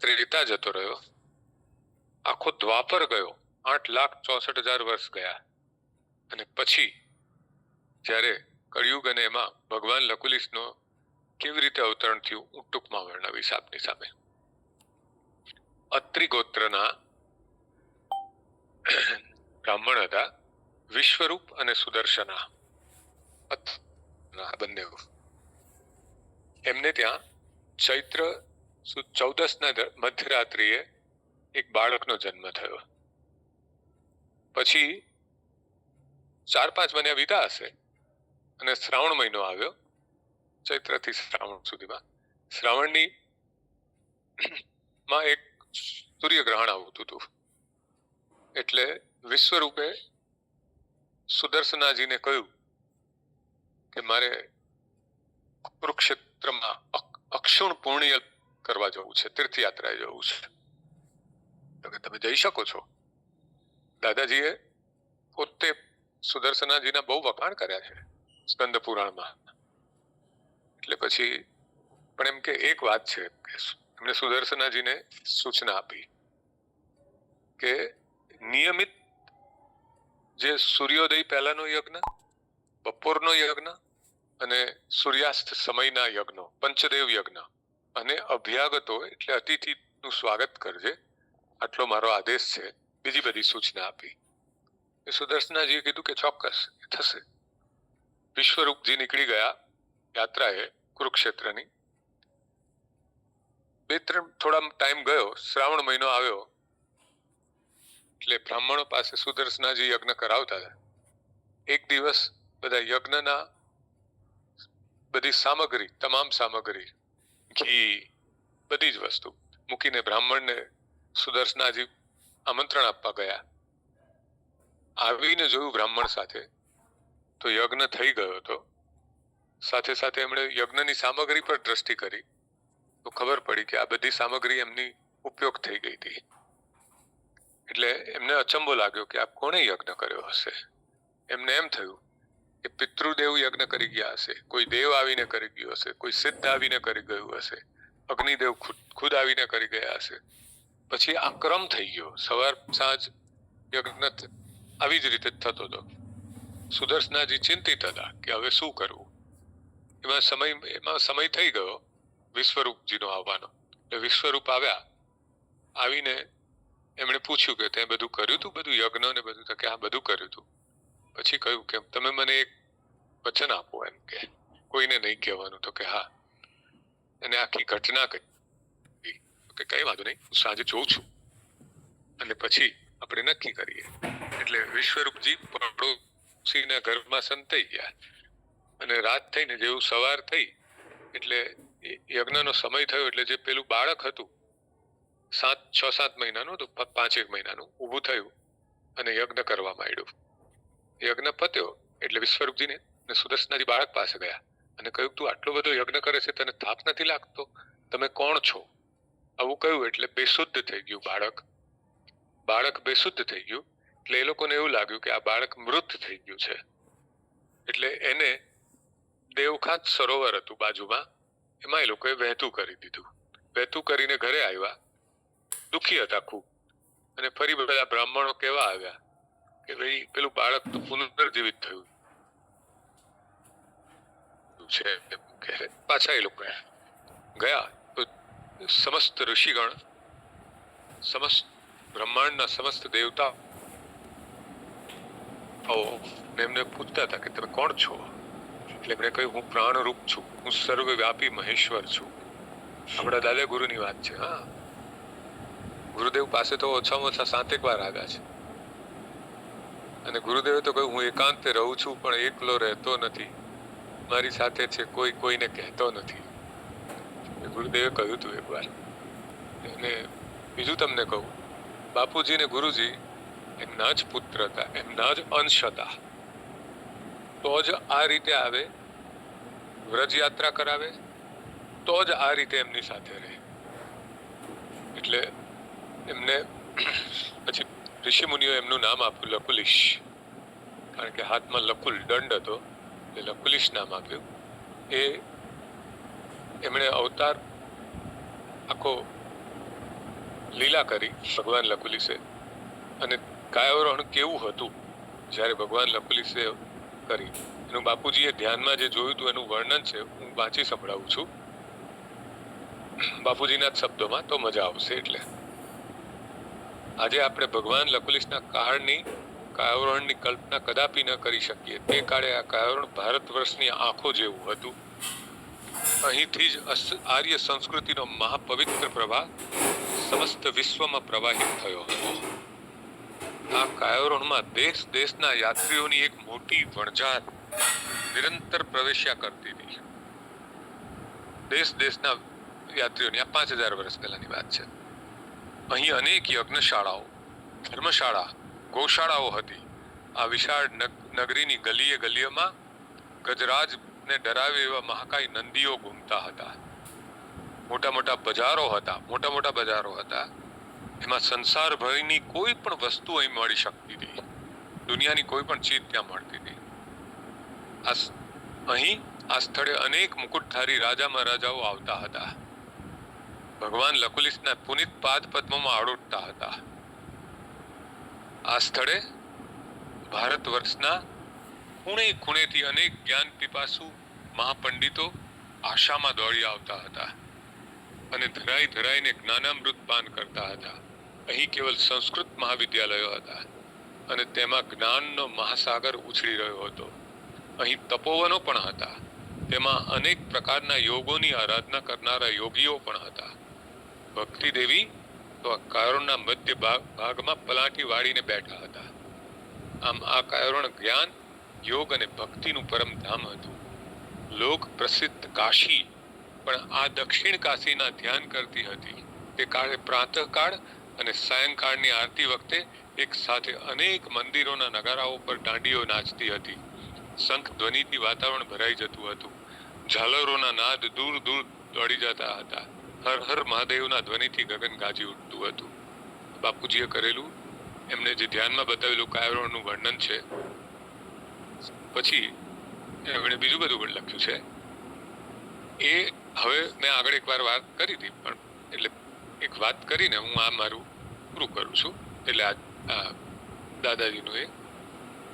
ત્રેતા જતો રહ્યો, આખો દ્વાપર ગયો, 8,64,000 વર્ષ ગયા, અને પછી જ્યારે કળિયુગ અને એમાં ભગવાન લકુલિશનો કેવી રીતે અવતરણ થયું હું ટૂંકમાં વર્ણવીશ આપની સામે. અત્રિ ગોત્રના બ્રાહ્મણ હતા, વિશ્વરૂપ અને સુદર્શના બંને. એમને ત્યાં ચૈત્ર 14 મધ્યરાત્રિએ એક બાળકનો જન્મ થયો. પછી 4-5 મહિના વીતા હશે અને શ્રાવણ મહિનો આવ્યો, ચૈત્રથી શ્રાવણ સુધીમાં. શ્રાવણની માં એક સૂર્યગ્રહણ આવતું હતું, એટલે વિશ્વરૂપે સુદર્શનાજીને કહ્યું કે મારે કુરુક્ષેત્રમાં અક્ષુણ પુણ્ય કરવા જવું છે, તીર્થયાત્રાએ જવું છે. તો કે તમે જઈ શકો છો. દાદાજીએ પોતે સુદર્શનાજીના બહુ વખાણ કર્યા છે સ્કંદ પુરાણમાં. એટલે પછી પણ એમ કે એક વાત છે કે એમણે સુદર્શનાજીને સૂચના આપી કે નિયમિત જે સૂર્યોદય પહેલાનો યજ્ઞ, બપોરનો યજ્ઞ અને સૂર્યાસ્ત સમયના યજ્ઞો, પંચદેવ યજ્ઞ અને અભ્યાગતો એટલે અતિથિનું સ્વાગત કરજે, આટલો મારો આદેશ છે. બીજી બધી સૂચના આપી. સુદર્શનાજીએ કીધું કે ચોક્કસ થશે. વિશ્વરૂપજી નીકળી ગયા યાત્રાએ કુરુક્ષેત્રની. 2-3 થોડા ટાઈમ ગયો, શ્રાવણ મહિનો આવ્યો, એટલે બ્રાહ્મણો પાસે સુદર્શનાજી યજ્ઞ કરાવતા હતા. એક દિવસ બધા યજ્ઞના બધી સામગ્રી, તમામ સામગ્રી, ઘી, બધી જ વસ્તુ મૂકીને બ્રાહ્મણને સુદર્શનાજી આમંત્રણ આપવા ગયા. આવીને જોયું બ્રાહ્મણ સાથે તો યજ્ઞ થઈ ગયો હતો. સાથે સાથે એમણે યજ્ઞની સામગ્રી પર દ્રષ્ટિ કરી તો ખબર પડી કે આ બધી સામગ્રી એમની ઉપયોગ થઈ ગઈ હતી. એટલે એમને અચંબો લાગ્યો કે આ કોણે યજ્ઞ કર્યો હશે. એમને એમ થયું કે પિતૃદેવ યજ્ઞ કરી ગયા હશે, કોઈ દેવ આવીને કરી ગયો હશે, કોઈ સિદ્ધ આવીને કરી ગયું હશે, અગ્નિદેવ ખુદ આવીને કરી ગયા હશે. પછી આ ક્રમ થઈ ગયો, સવાર સાંજ યજ્ઞ આવી જ રીતે થતો હતો. સુદર્શનાજી ચિંતિત હતા કે હવે શું કરવું. એમાં સમય થઈ ગયો વિશ્વરૂપજીનો આવવાનો. એટલે વિશ્વરૂપ આવ્યા. આવીને એમણે પૂછ્યું કે તે બધું કર્યું હતું, બધું યજ્ઞ ને બધું? તો કે હા, બધું કર્યું હતું. પછી કહ્યું કે તમે મને એક વચન આપો, એમ કે કોઈને નહીં કહેવાનું. તો કે હા. એને આખી ઘટના કહી કે કઈ વાંધો નહીં, હું સાંજે જોઉં છું અને પછી આપણે નક્કી કરીએ. એટલે વિશ્વરૂપજી પડોશીના ઘરમાં સંતાઈ ગયા અને રાત થઈને જેવું સવાર થઈ એટલે યજ્ઞનો સમય થયો. એટલે જે પેલું બાળક હતું 6-7 મહિનાનું તો 5-1 મહિનાનું ઊભું થયું અને યજ્ઞ કરવા માંડ્યું. યજ્ઞ પત્યો એટલે વિશ્વરૂપજીને સુદર્શનાજી બાળક પાસે ગયા અને કહ્યું તું આટલો બધો યજ્ઞ કરે છે, તને થાક નથી લાગતો? તમે કોણ છો? આવું કહ્યું એટલે બેશુદ્ધ થઈ ગયું બાળક. બાળક બેશુદ્ધ થઈ ગયું એટલે એ લોકોને એવું લાગ્યું કે આ બાળક મૃત થઈ ગયું છે. એટલે એને દેવખાત સરોવર હતું બાજુમાં, એમાં એ લોકોએ વહેતું કરી દીધું. વહેતું કરીને ઘરે આવ્યા, દુઃખી હતા ખૂબ. અને ફરી બધા બ્રાહ્મણો કેવા આવ્યા કે ભાઈ પેલું બાળક તો પુનર્જીવિત થયું છે. પાછા એ લોકો ગયા તો સમસ્ત ઋષિગણ, સમસ્ત બ્રહ્માંડના સમસ્ત દેવતા એમને પૂછતા હતા કે તમે કોણ છો? એટલે એમણે કહ્યું હું પ્રાણરૂપ છું, હું સર્વવ્યાપી મહેશ્વર છું. આપણા દાદા ગુરુની વાત છે. હા, ગુરુદેવ પાસે તો ઓછામાં ઓછા 7 વાર આવ્યા છે અને ગુરુદેવે તો કહ્યું હું એકાંતે રહું છું પણ એકલો રહેતો નથી, મારી સાથે છે કોઈ કોઈને કહેતો નથી. ગુરુદેવે કહ્યું હતું એક વાર. અને બીજું તમને કહું, બાપુજી ને ગુરુજી એમના જ પુત્ર હતા, એમના જ અંશ હતા. તો જ આ રીતે આવે, વ્રજ યાત્રા કરાવે, તો જ આ રીતે એમની સાથે રહે. એટલે એમને પછી ઋષિ મુનિઓ એમનું નામ આપ્યું લકુલિશ, કારણ કે હાથમાં લકુલ દંડ હતો એટલે લકુલિશ નામ આપ્યું. એ એમણે અવતાર આખો લીલા કરી ભગવાન લકુલિશે, અને કાયાવરોહણ કેવું હતું જ્યારે ભગવાન લકુલિશે કરી એનું બાપુજીએ ધ્યાનમાં જે જોયું હતું એનું વર્ણન છે, હું વાંચી સંભળાવું છું બાપુજીના જ શબ્દોમાં, તો મજા આવશે. એટલે આજે આપણે ભગવાન લકુલિશના કાયાવરોહણની કલ્પના કદાપી ન કરી શકીએ. તે કાળે આ કાયાવરોહણ ભારત વર્ષની આંખો જેવું હતું. અહીંથી જ આર્ય સંસ્કૃતિનો મહાપવિત્ર પ્રવાહ સમસ્ત વિશ્વમાં પ્રવાહિત થયો હતો. આ કાયાવરોહણમાં દેશ દેશના યાત્રીઓની એક મોટી વણઝાર નિરંતર પ્રવેશ્યા કરતી હતી. દેશ દેશના યાત્રીઓની, આ 5000 વર્ષ પહેલાની વાત છે. અહીં અનેક યજ્ઞશાળાઓ, ધર્મશાળા, ગૌશાળાઓ હતી. આ વિશાળ નગરીની ગલીએ ગલીઓમાં ગજરાજને ડરાવે એવા મહાકાય નંદીઓ ઘૂમતા હતા. મોટા મોટા બજારો હતા. એમાં સંસાર ભરની કોઈ પણ વસ્તુ અહીં મળી શકતી હતી. દુનિયાની કોઈ પણ ચીજ ત્યાં મળતી હતી. અહીં આ સ્થળે અનેક મુકુટધારી રાજા મહારાજાઓ આવતા હતા. ભગવાન લકુલિશના પુનિત પાદ પદ્મોમાં આડોટતા હતા. આ સ્થળે ભારત વર્ષના ખૂણે ખૂણેથી અનેક જ્ઞાન પીપાસુ મહાપંડિતો આશામાં દોડી આવતા હતા અને ધરાઈને જ્ઞાનામૃત પાન કરતા હતા. અહીં કેવલ સંસ્કૃત મહાવિદ્યાલયો હતા અને તેમાં જ્ઞાનનો મહાસાગર ઉછળી રહ્યો હતો. અહીં તપોવનો પણ હતા. તેમાં અનેક પ્રકારના યોગોની આરાધના કરનારા યોગીઓ પણ હતા. ભક્તિ દેવી તો આ કાયાવરોહણના મધ્ય ભાગમાં પલાંટી વાળીને બેઠા હતા. આમ આ કાયાવરોહણ જ્ઞાન, યોગ અને ભક્તિનું પરમધામ હતું. લોક પ્રસિદ્ધ કાશી પણ આ દક્ષિણ કાશીના ધ્યાન કરતી હતી. તે કાળે પ્રાતઃકાળ અને સાયંકાળની આરતી વખતે એક સાથે અનેક મંદિરોના નગારાઓ પર દાંડીઓ નાચતી હતી. શંખ ધ્વનિથી વાતાવરણ ભરાઈ જતું હતું. ઝાલરોના નાદ દૂર દૂર દોડી જતા હતા. હર હર મહાદેવના ધ્વનિથી ગગન ગાજી ઉઠતું હતું. બાપુજીએ કરેલું, એમને જે ધ્યાનમાં બતાવેલું કાયાવરોહણનું વર્ણન છે. પછી એમણે બીજું બધું પણ લખ્યું છે. એ હવે મેં આગળ એકવાર વાત કરી હતી, પણ એટલે એક વાત કરીને હું આ મારું પૂરું કરું છું. એટલે આ દાદાજીનું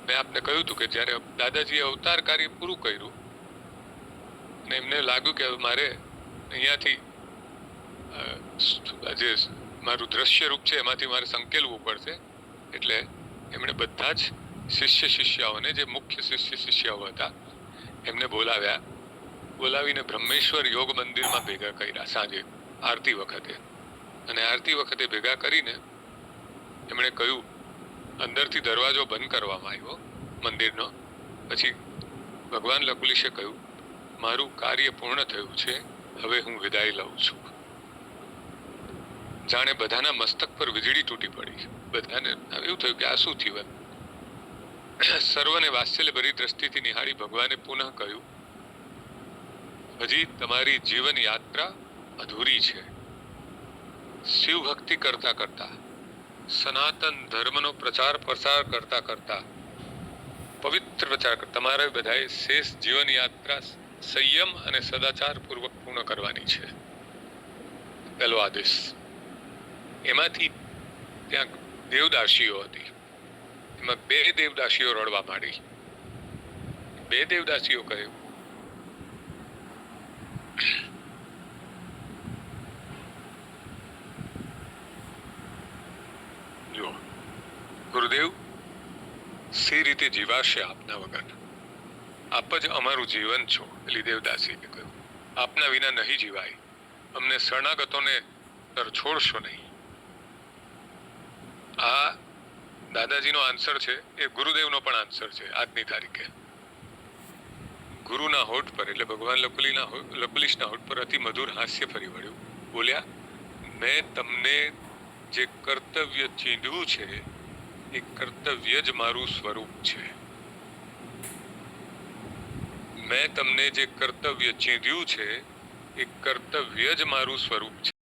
મેં આપને કહ્યું હતું કે જ્યારે દાદાજીએ અવતાર કાર્ય પૂરું કર્યું અને એમને લાગ્યું કે મારે અહીંયાથી જે મારું દ્રશ્ય રૂપ છે એમાંથી મારે સંકેલવું પડશે. એટલે એમણે બધા જ શિષ્યાઓને, જે મુખ્ય શિષ્યાઓ હતા, એમને બોલાવીને બ્રહ્મેશ્વર યોગ મંદિરમાં ભેગા કર્યા સાંજે આરતી વખતે. અને આરતી વખતે ભેગા કરીને એમણે કહ્યું, અંદરથી દરવાજો બંધ કરવામાં આવ્યો મંદિરનો. પછી ભગવાન લકુલિશે કહ્યું, મારું કાર્ય પૂર્ણ થયું છે, હવે હું વિદાય લઉં છું. જાણે બધાના મસ્તક પર વીજળી તૂટી પડી. બધાને એવું થયું કે આ શું થયું. સર્વને વાત્સલ્ય ભરી દ્રષ્ટિથી નિહાળી ભગવાને પુનઃ કહ્યું, હજી તમારી જીવન યાત્રા અધૂરી છે. શિવ ભક્તિ કરતા કરતા, સનાતન ધર્મનો પ્રચાર પ્રસાર કરતા કરતા, પવિત્ર પ્રચાર કરતા તમારે બધાએ શેષ જીવન યાત્રા સંયમ અને સદાચાર પૂર્વક પૂર્ણ કરવાની છે. પહેલો આદેશ. એમાંથી ત્યાં દેવદાસીઓ હતી. એમાં 2 દેવદાસીઓ રડવા માંડી. 2 દેવદાસીઓ કહ્યું, જો ગુરુદેવ, સી રીતે જીવાશે આપના વગર? આપ જ અમારું જીવન છો. પેલી દેવદાસીએ કહ્યું, આપના વિના નહીં જીવાય. અમને શરણાગતોને છોડશો નહીં. આ દાદાજીનો આન્સર છે, એ ગુરુદેવનો પણ આન્સર છે. આજની તારીખે ગુરુના હોઠ પર, એટલે ભગવાન લકુલિશના હોઠ પર અતિ મધુર હાસ્ય ફરી વળ્યું. બોલ્યા, મેં તમને જે કર્તવ્ય ચીંધ્યું છે એ કર્તવ્ય જ મારું સ્વરૂપ છે. મેં તમને જે કર્તવ્ય ચીંધ્યું છે એ કર્તવ્ય જ મારું સ્વરૂપ છે.